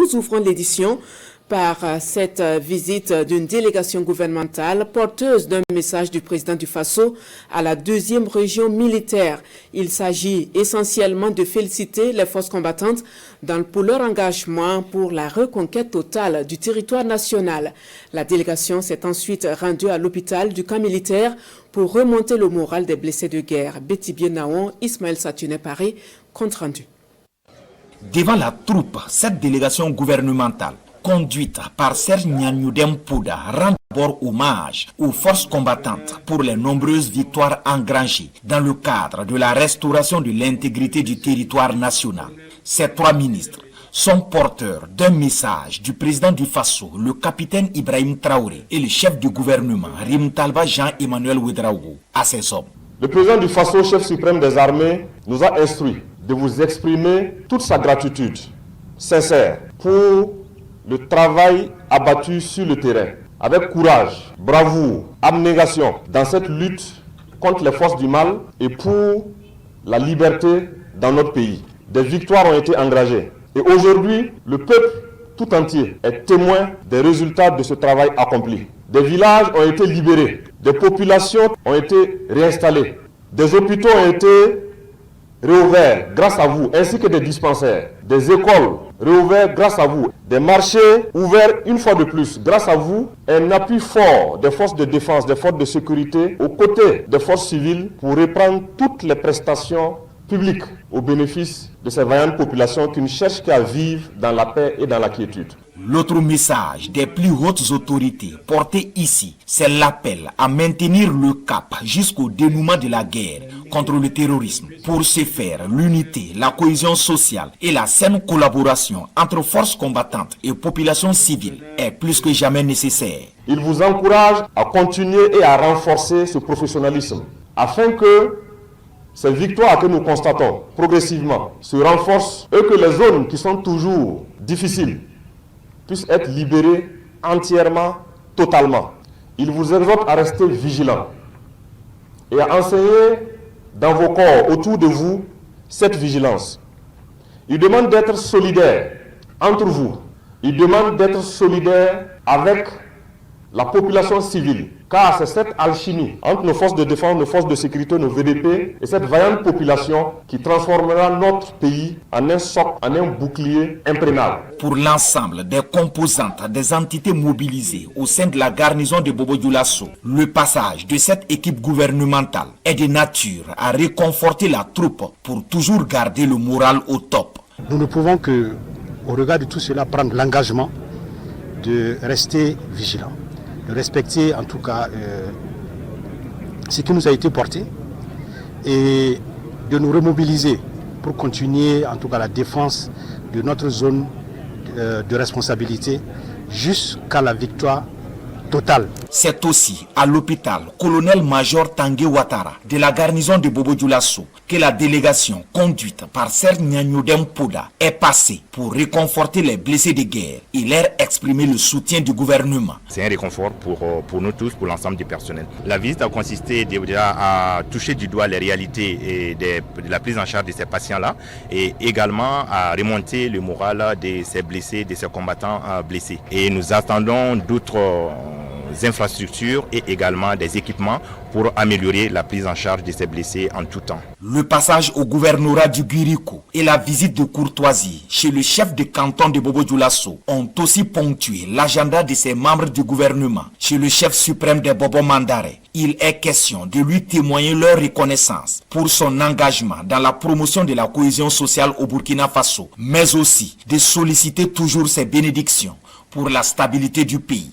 nous ouvrons l'édition par cette visite d'une délégation gouvernementale porteuse d'un message du président du Faso à la 2e région militaire. Il s'agit essentiellement de féliciter les forces combattantes pour leur engagement pour la reconquête totale du territoire national. La délégation s'est ensuite rendue à l'hôpital du camp militaire pour remonter le moral des blessés de guerre. Betty Bienaon, Ismaël Satuné Paris, compte rendu. Devant la troupe, cette délégation gouvernementale conduite par Serge Nyanyudem Pouda rend d'abord hommage aux forces combattantes pour les nombreuses victoires engrangées dans le cadre de la restauration de l'intégrité du territoire national. Ces 3 ministres sont porteurs d'un message du président du Faso, le capitaine Ibrahim Traoré, et le chef du gouvernement, Rim Talba Jean-Emmanuel Ouedraogo, à ses hommes. Le président du Faso, chef suprême des armées, nous a instruit de vous exprimer toute sa gratitude sincère pour le travail abattu sur le terrain, avec courage, bravoure, abnégation, dans cette lutte contre les forces du mal et pour la liberté dans notre pays. Des victoires ont été engagées. Et aujourd'hui, le peuple tout entier est témoin des résultats de ce travail accompli. Des villages ont été libérés, des populations ont été réinstallées, des hôpitaux ont été réouverts grâce à vous, ainsi que des dispensaires, des écoles réouvertes grâce à vous, des marchés ouverts une fois de plus grâce à vous, un appui fort des forces de défense, des forces de sécurité aux côtés des forces civiles pour reprendre toutes les prestations publiques au bénéfice de ces vaillantes populations qui ne cherchent qu'à vivre dans la paix et dans la quiétude. L'autre message des plus hautes autorités porté ici, c'est l'appel à maintenir le cap jusqu'au dénouement de la guerre contre le terrorisme. Pour ce faire, l'unité, la cohésion sociale et la saine collaboration entre forces combattantes et populations civiles est plus que jamais nécessaire. Il vous encourage à continuer et à renforcer ce professionnalisme afin que ces victoires que nous constatons progressivement se renforcent et que les zones qui sont toujours difficiles puissent être libérées entièrement, totalement. Il vous exhorte à rester vigilant et à enseigner dans vos corps, autour de vous, cette vigilance. Il demande d'être solidaire entre vous. Il demande d'être solidaire avec la population civile, car c'est cette alchimie entre nos forces de défense, nos forces de sécurité, nos VDP et cette vaillante population qui transformera notre pays en un socle, en un bouclier imprégnable. Pour l'ensemble des composantes des entités mobilisées au sein de la garnison de Bobo-Dioulasso, le passage de cette équipe gouvernementale est de nature à réconforter la troupe pour toujours garder le moral au top. Nous ne pouvons que, au regard de tout cela, prendre l'engagement de rester vigilants, de respecter en tout cas ce qui nous a été porté et de nous remobiliser pour continuer en tout cas la défense de notre zone de responsabilité jusqu'à la victoire totale. C'est aussi à l'hôpital colonel-major Tanguy Ouattara de la garnison de Bobo-Dioulasso que la délégation conduite par Serge Nyanyudem Pouda est passée pour réconforter les blessés de guerre et leur exprimer le soutien du gouvernement. C'est un réconfort pour nous tous, pour l'ensemble du personnel. La visite a consisté déjà à toucher du doigt les réalités et de la prise en charge de ces patients-là et également à remonter le moral de ces blessés, de ces combattants blessés. Et nous attendons d'autres infrastructures et également des équipements pour améliorer la prise en charge de ces blessés en tout temps. Le passage au gouvernorat du Guirico et la visite de courtoisie chez le chef de canton de Bobo-Dioulasso ont aussi ponctué l'agenda de ses membres du gouvernement. Chez le chef suprême des Bobo Mandare, il est question de lui témoigner leur reconnaissance pour son engagement dans la promotion de la cohésion sociale au Burkina Faso, mais aussi de solliciter toujours ses bénédictions pour la stabilité du pays.